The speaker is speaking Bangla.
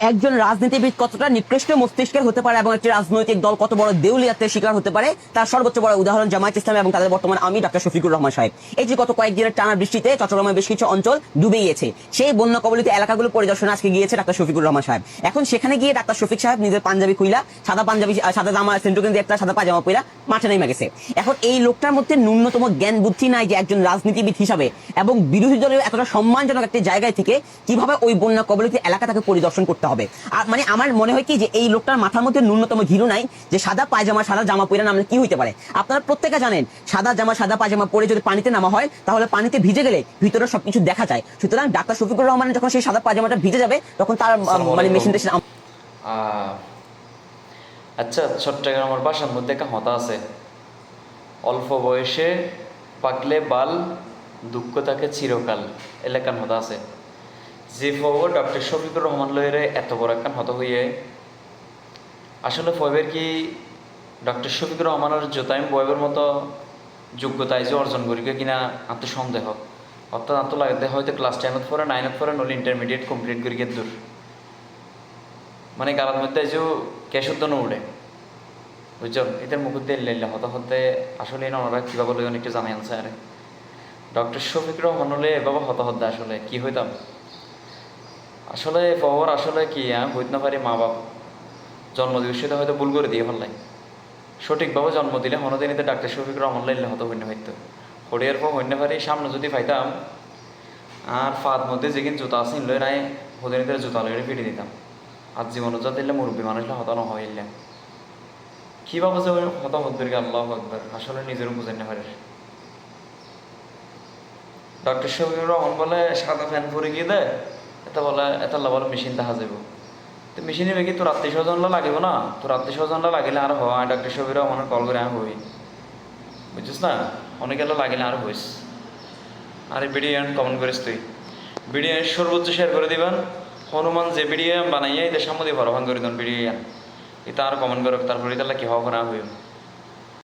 একজন রাজনীতিবিদ কতটা নিকৃষ্ট মস্তিষ্কের হতে পারে এবং একটি রাজনৈতিক দল কত বড় দেউলিয়াতের শিকার হতে পারে তার সর্বোচ্চ বড় উদাহরণ জামায়াত ইসলামী এবং তাদের বর্তমান আমি ডক্টর শফিকুর রহমান সাহেব। এই যে গত কয়েকদিনের টানা বৃষ্টিতে চট্টগ্রামের বেশ কিছু অঞ্চল ডুবে গিয়েছে, সেই বন্যা কবলিত এলাকাগুলো পরিদর্শনে আজকে গিয়েছে ডক্টর শফিকুর রহমান সাহেব। এখন সেখানে গিয়ে ডক্টর শফিক সাহেব নিজের পাঞ্জাবি খুইলা সাদা জামা সেন্টুকেন দিয়ে একটা সাদা পায়জামা পইরা মাঠে নেমে গেছে। এখন এই লোকটার মধ্যে ন্যূনতম জ্ঞান বুদ্ধি নাই যে একজন রাজনীতিবিদ হিসাবে এবং বিরোধী দলের এতটা সম্মানজনক একটি জায়গায় থেকে কিভাবে ওই বন্যা কবলিত এলাকা তাকে পরিদর্শন করতে হবে। আর মানে আমার মনে হয় কি যে এই লোকটার মাথার মধ্যে ন্যূনতম ঘিরু নাই যে সাদা পায়জামা সাদা জামা পরে নামলে কি হইতে পারে। আপনারা প্রত্যেকে জানেন সাদা জামা সাদা পায়জামা পরে যদি পানিতে নামা হয় তাহলে পানিতে ভিজে গেলে ভিতরে সবকিছু দেখা যায়। সুতরাং ডাক্তার শফিকুর রহমানের যখন সেই সাদা পায়জামাটা ভিজে যাবে তখন তার মানে মেশিন আচ্ছা, চট্টগ্রামের বাসার মধ্যে একটা হতা আছে, অল্প বয়সে পাকলে বাল দুঃখ থাকে চিরকাল, এলাকান হতা আছে। যে ফবর ডক্টর শফিকুর রহমান লয়েরে এত বড় একখান হত হইয়ে আসলে ফবের কি ডক্টর শফিকুর রহমানের জোতাইম বয়েবের মতো যোগ্যতায় যে অর্জন করি কিনা আত্মসন্দেহ, অর্থাৎ আত্মলাগতে হয়তো ক্লাস 10 পরে 9 পরে নলে ইন্টারমিডিয়েট কমপ্লিট করি গিয়ে দূর মানে গালার মধ্যে যে ক্যাশোদ্দনও উঠে বুঝছো, এদের মুখে দিয়ে লেলে হতে হতে আসলে ওনারা কীভাবে লই অনেকটা জানাই আনছে। আরে ডক্টর শফিকুর রহমান হলে এভাবে হত হতে আসলে কি হইতাম আসলে খবর আসলে কি হইতে না পারি মা বাপ জন্মদিবসে হয়তো ভুল করে দিয়ে ফেললাই, সঠিকভাবে জন্ম দিলে হনদিনীতে ডাক্তার শফিকুর রহমান লাইলে হতো হইন্য হইতো হরিয়ার পর হইন্য পারি সামনে যদি পাইতাম আর ফাঁদ মধ্যে যেদিন জুতা আসিন লই নাই হদিনীতে জুতা লইলে ফিরে দিতাম। আর জীবন যা দিলে মুরব্বী মানুষরা হত না হইলে কীভাবে যে হত হদ্দুরকে আল্লাহ আকবর আসলে নিজেরও বুঝেন না পারে। ডক্টর শফিকুর রহমান বলে সাদা ফ্যান পরে গিয়ে দেয় এটা বলে এটা বলে মেশিন দেখা যাব, তো মেশিনে বেগে তোর আত্মীয় স্বজনরা লাগিব না, তোর আত্মীয় স্বজনরা লাগিলে আর হয় ডক্টর শফিকুর রহমানের কল করে আমি হই বুঝছিস না, অনেকেলা লাগিলে আর হইস। আর ভিডিও কমেন্ট করিস তুই ভিডিও সর্বোচ্চ শেয়ার করে দিবেন, হনুমান যে ভিডিও বানাইয়া এদের সামনে দিয়ে ভরভান করে দেন ভিডিও এটা আর কমেন্ট করো, তারপরে তাহলে কি হওয়া না হইব।